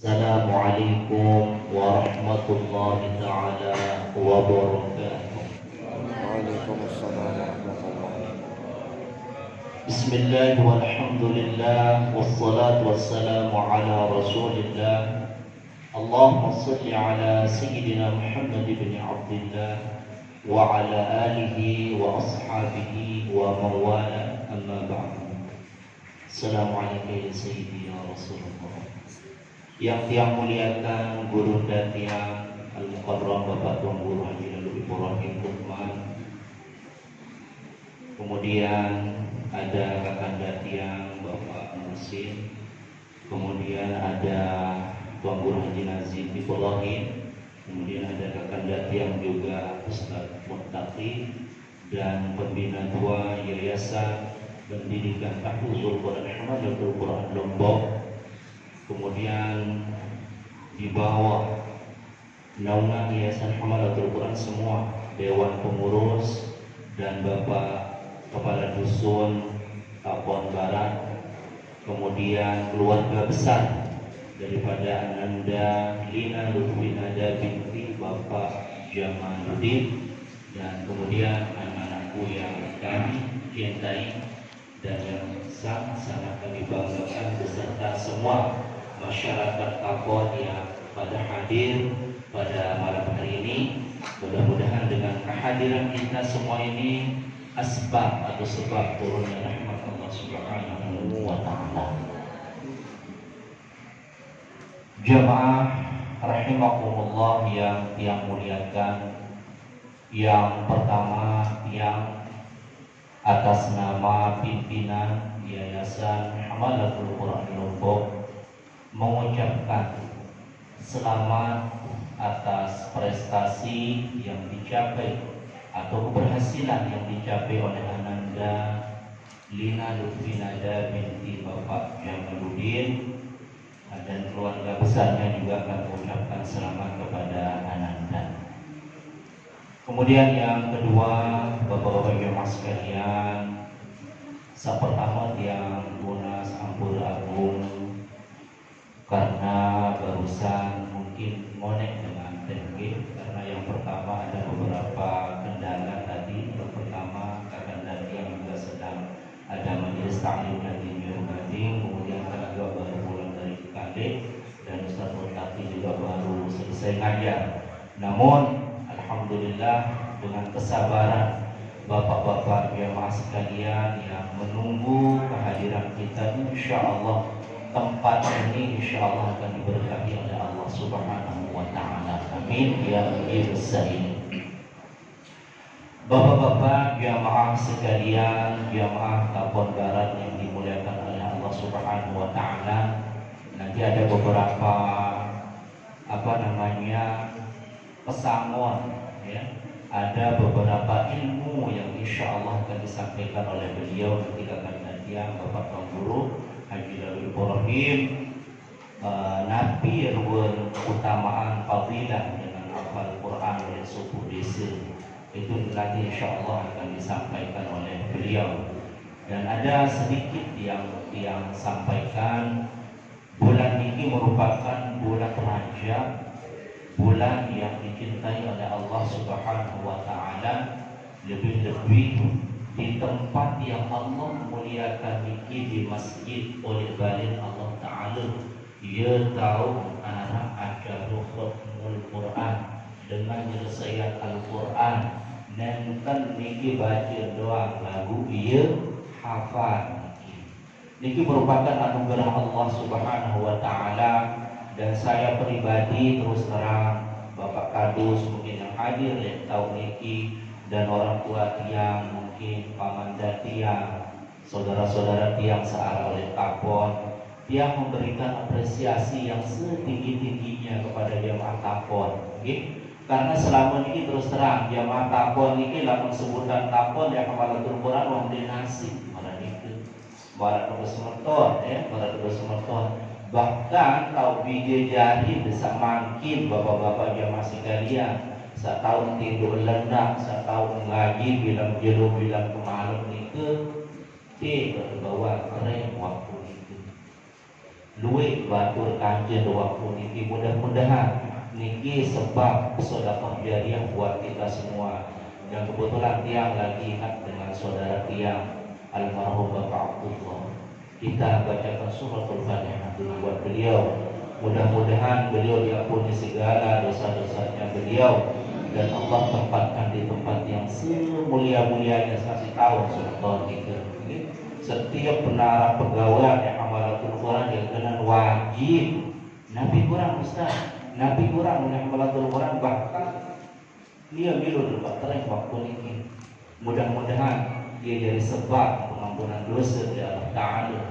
Assalamualaikum warahmatullahi taala wabarakatuh. Waalaikumsalam warahmatullahi. Bismillah walhamdulillah wassalatu wassalamu ala rasulillah. Allahumma salli ala sayyidina Muhammad bin Abdullah wa ala alihi wa ashabihi wa mawala amma ba'du. Assalamualaikum ya sayyidi ya Rasulullah. Yang tiang muliakan guru dan tiang Al-Mukarram Bapak Tuan Guru Haji Lalu Ibrahim Uthman. Kemudian ada kakanda tiang Bapak Musin. Kemudian ada Tuan Guru Haji Nazim Ibrahim. Kemudian ada kakanda tiang juga Ustaz Muttaqi dan pembina tua Yayasan Pendidikan Tahfizul Quran Hamalatul Quran Lombok. Kemudian di bawah naungan Yayasan Hamalatul Quran semua Dewan Pengurus dan Bapak Kepala Dusun Tapon Barat, kemudian keluarga besar daripada Ananda Lina Lutfinada binti Bapak Jamaluddin, dan kemudian anak-anakku yang kami cintai dan yang sangat kami banggakan beserta semua masyarakat Tapon yang pada hadir pada malam hari ini. Mudah-mudahan dengan kehadiran kita semua ini asbab atau sebab turunnya rahmat Allah Subhanahu wa taala. Jamaah rahimakumullah yang muliakan, yang pertama yang atas nama pimpinan Yayasan Hamalatul Quran Lombok mengucapkan selamat atas prestasi yang dicapai atau keberhasilan yang dicapai oleh Ananda Lina Lutfinada binti Bapak Jamaluddin, dan keluarga besarnya juga akan mengucapkan selamat kepada Ananda. Kemudian yang kedua, Bapak-bapak jemaah sekalian, pertama yang Munas Ampur Agung, karena barusan mungkin ngonek dengan TNG, karena yang pertama ada beberapa kendala tadi. Yang pertama karena yang juga sedang ada majelis taklim dan Juru Gading, kemudian kan juga baru pulang dari Kadek, dan Ustaz Muttaqi juga baru selesai ngajar. Namun alhamdulillah dengan kesabaran bapak-bapak jemaah sekalian yang menunggu kehadiran kita, insya Allah tempat ini insya Allah akan diberkati oleh Allah Subhanahu wa taala. Amin ya rabbal alamin. Bapak-bapak jamaah sekalian, jamaah Tapon Barat yang dimuliakan oleh Allah Subhanahu wa taala, nanti ada beberapa pesangon ya. Ada beberapa ilmu yang insya Allah akan disampaikan oleh beliau ketika kajian Bapak Tuan Guru Haji Lalu Ibrahim, Nabi Erwin keutamaan fadilah dengan hafal Quran oleh suku desa. Itu nanti insya Allah akan disampaikan oleh beliau. Dan ada sedikit yang sampaikan, bulan ini merupakan bulan Rajab, bulan yang dicintai oleh Allah Subhanahu wa taala, lebih-lebih di tempat yang Allah muliakan ini, di masjid oleh balin Allah taala. Ia tahu arah acara khatmul Quran dengan penyelesaian Al-Quran, nenten niki baca doa lagu ia hafal. Niki merupakan anugerah Allah Subhanahu wa taala. Dan saya pribadi terus terang, Bapak Kadus mungkin yang hadir ya tahun ini, dan orang tua tiang mungkin paman dan tiang, saudara-saudara tiang searah oleh Tapon, tiang memberikan apresiasi yang setinggi-tingginya kepada jemaah Tapon, okay? Karena selama ini terus terang jemaah Tapon ini lamun sebutan Tapon yang Hamalatul Quran wong dinasi malah itu barat terus merton ya, barat terus merton. Bahkan tahu biji jari bisa makin bapak-bapak jamaah sekalian, setahun tidur lendak, setahun ngaji bilang jeru bilang kemalem itu bawa keren waktu itu. luwih batur kanjeng waktu niki. Mudah-mudahan niki sebab sedekah jariah buat kita semua. Dan kebetulan tiang lagi ingat dengan saudara tiang almarhum Bapak Abdullah. Kita bacakan suratul Fatihah dulu buat beliau. Mudah-mudahan beliau diampuni segala dosa-dosanya beliau dan Allah tempatkan di tempat yang semulia-mulianya. Kasih tahu surah kita. Setiap penara pegawai yang amalatul Quran yang dengan wajib. Nabi kurang Ustaz, Nabi kurang yang amalatul Quran, bahkan dia milu dapat terang waktu ini. Mudah-mudahan dia jadi sebab pengampunan dosa dari Allah Ta'ala,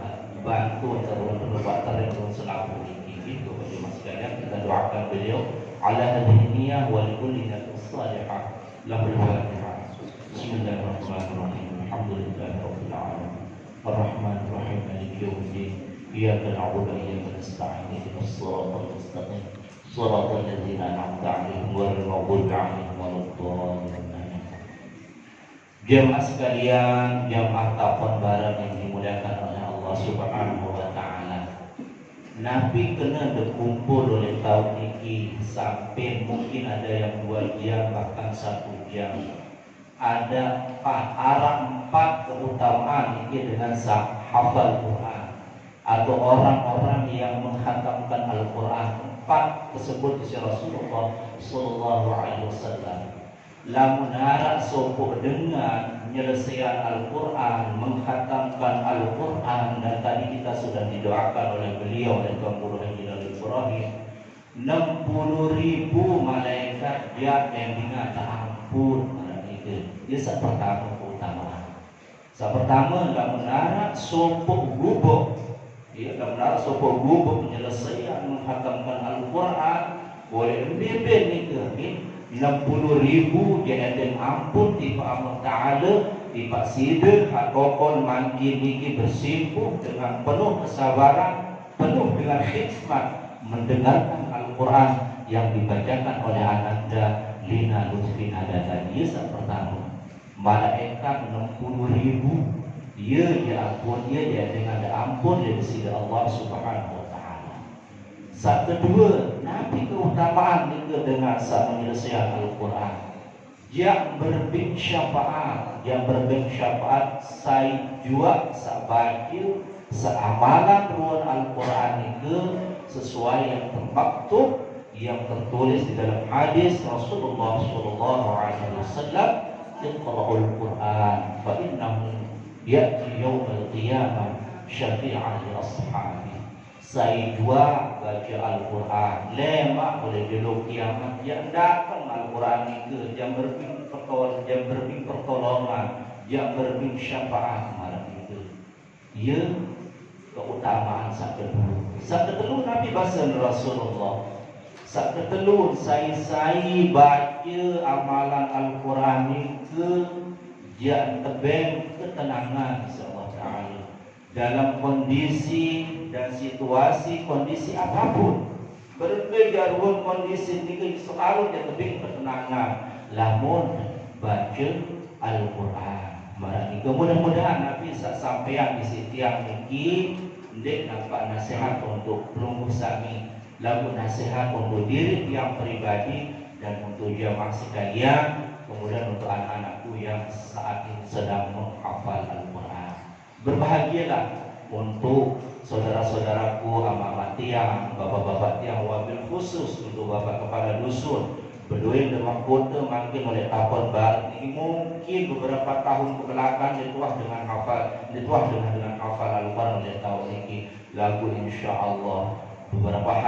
bantu terus dapat terang dan selalu ini. Itu bagi mas sekalian, kita doakan beliau ala hadhihi niyyah wa likulli niyatin salihah. Lahul Fatihah. Bismillahirrahmanirrahim. Alhamdulillahi rabbil alamin. Ar-Rahmanir Rahim. Maliki yaumiddin. Iyyaka na'budu wa iyyaka nasta'in. Ihdinas siratal mustaqim. Shiratal ladzina an'amta 'alaihim ghairil maghdubi 'alaihim waladdallin. Jemaah sekalian, jamaah Tafon bareng yang dimuliakan oleh Allah Subhanahu wa taala. Nabi kena berkumpul oleh tahun ini sampai mungkin ada yang 2 jam bahkan 1 jam. Ada empat keutamaan ini dengan hafal Quran atau orang-orang yang menghatamkan Al-Quran. 4 tersebut di Rasulullah Sallallahu Alaihi Wasallam. Lamun harap sopok dengan penyelesaian Al-Quran, menghatamkan Al-Quran, dan tadi kita sudah didoakan oleh beliau oleh Tuan Guru Haji Dalil Ibrahim, 60.000 malaikat yang minta ampun. Dia saat pertama keutamaan. Saat pertama lamun harap sopok gubuk, dia lamun harap sopok gubuk penyelesaian menghatamkan Al-Quran boleh lebih ni 60.000 jadi ampun di Allah Ta'ala di Pak Sidir Hakokon makin niki bersimpuh dengan penuh kesabaran, penuh dengan khidmat mendengarkan Al-Quran yang dibacakan oleh Ananda Lina Lutfi Hadatani. Saat pertama malaikat 60.000 dia diampun, dia dengan ampun dari sisi Allah Subhanahu wa taala. Saat kedua, Nabi keutamaan juga dengan saat menyelesaikan Al-Quran. Yang berbing syafaat, saya juga sabakil seamalan ruang Al-Quran itu sesuai yang termaktub, yang tertulis di dalam hadis Rasulullah Sallallahu Alaihi Wasallam, Iqra'ul Quran fa innahu ya'ti yawmal qiyamah syafi'an li ashabi. Saya dua baca Al-Quran lema oleh belok kiamat yang datang Al-Quran itu yang berbing pertolongan, yang berbing syafaat malam itu. Ya keutamaan saat kedua Nabi bahasa Rasulullah. Saat kedua saya baca amalan Al-Quran itu yang tebeng ketenangan Allah Ta'ala dalam kondisi dan situasi kondisi apapun. Berbeda ruang kondisi ini selalu dia tebing ketenangan lamun baca Al-Quran. Marani mudah-mudahan Nabi sampaian di setiap niki ndek nampak nasihat untuk pelungguh sami, lalu nasihat untuk diri yang pribadi dan untuk jamaah sekalian, kemudian untuk anak-anakku yang saat ini sedang menghafal Al-Quran. Berbahagialah untuk saudara-saudaraku, amak-amak tiang, bapak-bapak tiang, wabil khusus untuk bapak kepala dusun, berdoa dengan kota makin oleh tahun baru ini mungkin beberapa tahun ke belakang dituah dengan hafal Al-Quran oleh tahun ini lagu insya-Allah beberapa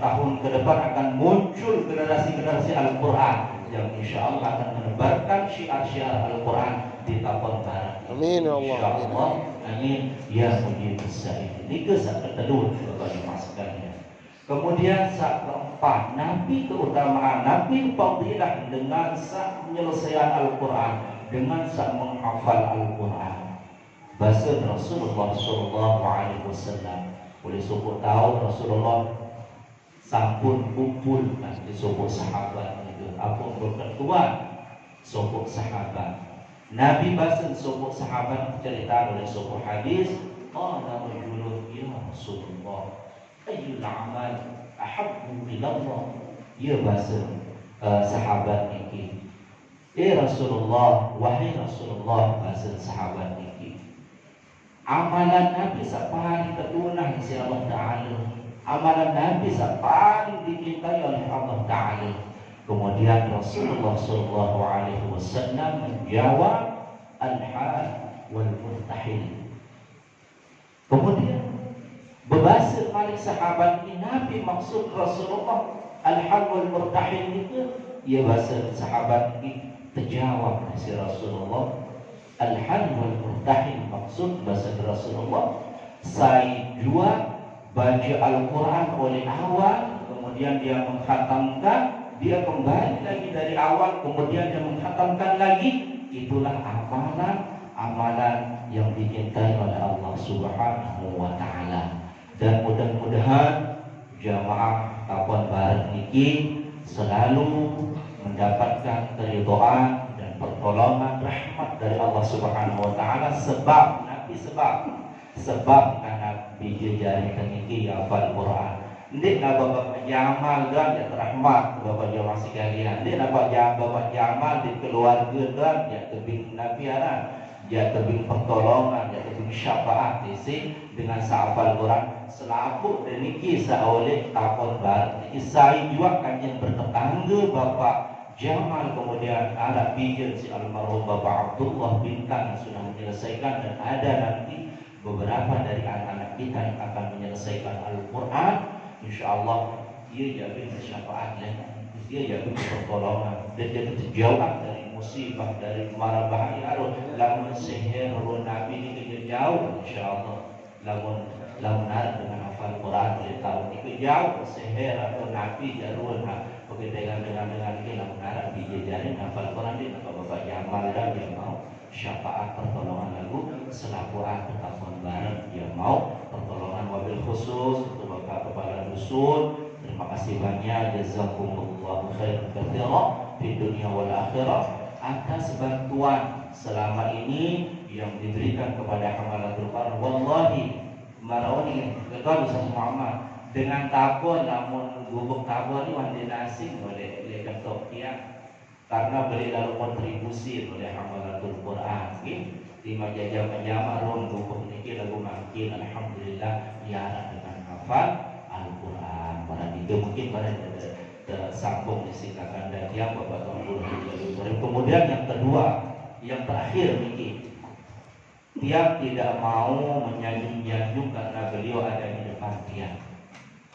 tahun ke depan akan muncul generasi Al-Quran yang insya Allah akan menebarkan syiar-syiar Al-Quran di tahun barat. Amin ya Allah. Insya-Allah. Amin ya mujibus sa'il. Ini saat kedua bagi masukkannya. Kemudian saat keempat, Nabi keutamaan, Nabi fadilah dengan saat penyelesaian Al-Quran, dengan saat menghafal Al-Quran. Bahasa Rasulullah Sallallahu Alaihi Wasallam. Oleh suku tahu Rasulullah sampun kumpul di suku sahabat itu. Apa berketuan suku sahabat. Nabi bahasa suku sahabat cerita oleh suku hadis qala rajulun ya Rasulullah ayyul a'mal ahabbu ila Allah. Ya bahasa sahabat niki, Rasulullah, wahai Rasulullah, bahasa sahabat niki, amalan Nabi paling ketunah di Allah Ta'ala, amalan Nabi paling dicintai oleh Allah Ta'ala. Kemudian Rasulullah Sallallahu Alaihi Wasallam menjawab al-hal wal murtahil. Kemudian berbahasa paling sahabat ini Nabi maksud Rasulullah al-hal wal murtahil itu, ya bahasa sahabat ini terjawab si Rasulullah al-hal wal murtahil maksud bahasa Rasulullah, saya jual baca Al-Quran oleh awal, kemudian dia mengkhatamkan, dia kembali lagi dari awal, kemudian dia mengkhatamkan lagi. Itulah amalan yang dicintai oleh Allah Subhanahu wa Ta'ala. Dan mudah-mudahan jamaah Taqwan Barat niki selalu mendapatkan keridhaan dan pertolongan rahmat dari Allah Subhanahu wa Ta'ala, sebab karena biji jari niki hafal Quran. Ndik nak bapak jamal dan ya rahmat bapak jamaah sekalian. Ndik nak bapak jamal di keluarga dan ya tebing nabiaran, ya tebing pertolongan, ya tebing syafaat isi dengan sahafal Quran. Selaku niki saoleh Taqwan Barat niki saya juga kanjeng bertetangga bapak Jamal, kemudian anak bijil si almarhum Bapak Abdullah Bintang sudah menyelesaikan, dan ada nanti beberapa dari anak-anak kita yang akan menyelesaikan Al-Quran. InsyaAllah dia jamin syafaat, dia jamin pertolongan, dan dia terjauh dari musibah, dari mara bahaya. Lamun sihir Nabi ini jauh, InsyaAllah. Lamun dengan hafal Quran boleh tahu ini jauh sihir atau Nabi jarun dengan ini lamun harap dijajarin hafal Quran ini bapak Jamal dan dia mau syafaat pertolongan lagu selaku Taqwan Barat, dia mau pertolongan wabil khusus untuk bapak kepala dusun. Terima kasih banyak, jazakumullahu khairan katsiran di dunia wal akhirah atas bantuan selama ini yang diberikan kepada hamalatul Quran. Wallahi maroni ketua bisa Muhammad dengan tabon, namun gubuk tabon ini wandi nasi oleh ketok dia, karena beli lalu kontribusi oleh hamalatul Quran. Lima jajah menjamah rum gubuk niki lagu makin alhamdulillah ya dengan hafal Al-Quran. Pada itu mungkin pada tersambung disingkatkan dan yang bapak Tuhan. Kemudian yang kedua, yang terakhir niki, dia tidak mau menyanjung-nyanjung karena beliau ada di depan dia.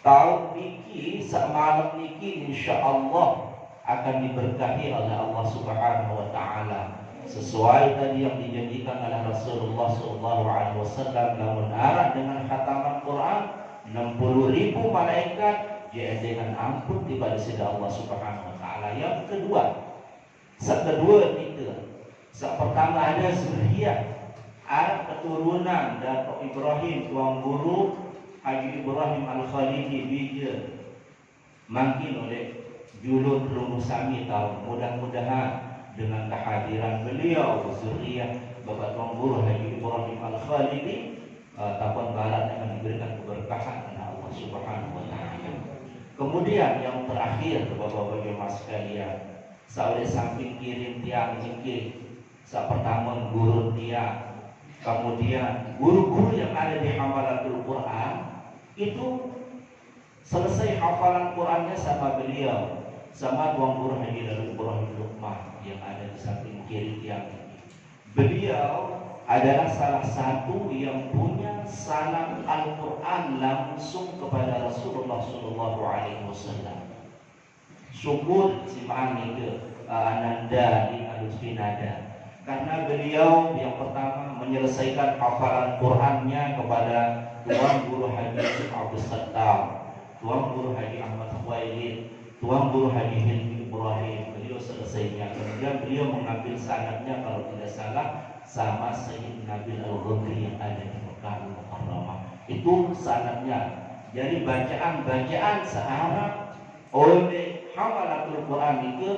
Tahun niki, semalam niki insya Allah akan diberkahi oleh Allah Subhanahu wa Ta'ala sesuai tadi yang dijanjikan oleh Rasulullah SAW. Namun arah dengan khataman Quran 60.000 malaikat jadi dengan ampun tiba di sisi Allah Subhanahu wa Ta'ala. Yang kedua itu, pertama ada zuriyah, ada keturunan Dato' Ibrahim, tuan guru Haji Ibrahim Al-Khalidi bija makin oleh julur rumusami tahun. Mudah-mudahan dengan kehadiran beliau zuriyah Bapak Tuan Guru Haji Ibrahim Al-Khalidi, Taqwan Barat akan diberikan keberkahan oleh Allah Subhanahu wa Ta'ala. Kemudian yang terakhir Bapak-bapak jemaah sekalian, saya samping kirim tiang jengkir, pertama guru dia, kemudian guru-guru yang ada di hamalatul Quran itu selesai hafalan Qurannya sama beliau, sama Tuan Guru Haji Ibrahim Luqman yang ada di samping kiri tiang ini. Beliau adalah salah satu yang punya salam Al-Quran langsung kepada Rasulullah SAW. Syukur simani ke Ananda di Alusfinada, karena beliau yang pertama menyelesaikan hafalan Qurannya kepada Tuan Guru Haji Abdul Sattar, Tuan Guru Haji Ahmad Khawailid, Tuan Guru Haji Hilmi Ibrahim. Beliau selesainya, kemudian beliau mengambil sanadnya kalau tidak salah sama Sayyid Nabil Al-Ghudri yang ada di Mekah Al-Mukarramah. Itu sanadnya. Jadi bacaan searah oleh hamalatul Quran itu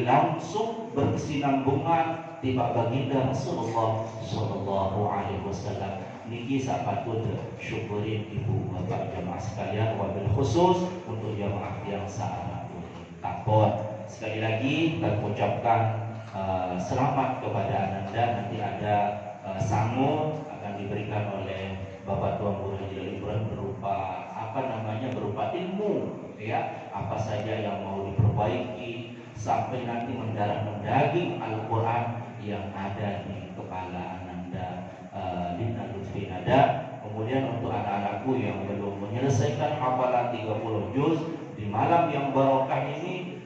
langsung berkesinambungan tiba baginda Rasulullah Sallallahu Alaihi Wasallam. niki sapatut syukurin ibu bapak jamaah sekalian, wabil khusus untuk jamaah yang saat takut. Sekali lagi kita ucapkan selamat kepada Ananda. Nanti ada sangu akan diberikan oleh Bapak Tuan Guru Haji Ibrahim berupa berupa ilmu, ya, apa saja yang mau diperbaiki sampai nanti mendarah mendaging Al-Quran yang ada di kepala Ananda Lina Lutfi Nada. Kemudian untuk anak-anakku yang belum menyelesaikan hafalan 30 juz di malam yang barokah ini,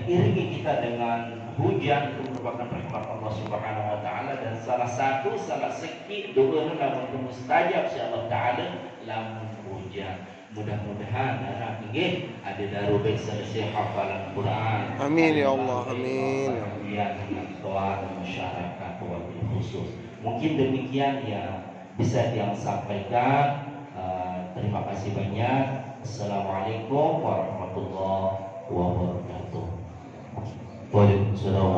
diiringi kita dengan hujan, itu merupakan rahmat Allah Subhanahu wa taala, dan salah seki doa lamun mustajab insyaallah taala lamun hujan. Mudah-mudahan anak ini ada darubek selesai hafalan Quran. Amin ya Allah, amin. Kemudian dengan doa masyarakat wabil khusus. Mungkin demikian yang bisa yang sampaikan. Terima kasih banyak. Assalamualaikum warahmatullahi wabarakatuh. Waalaikumsalam.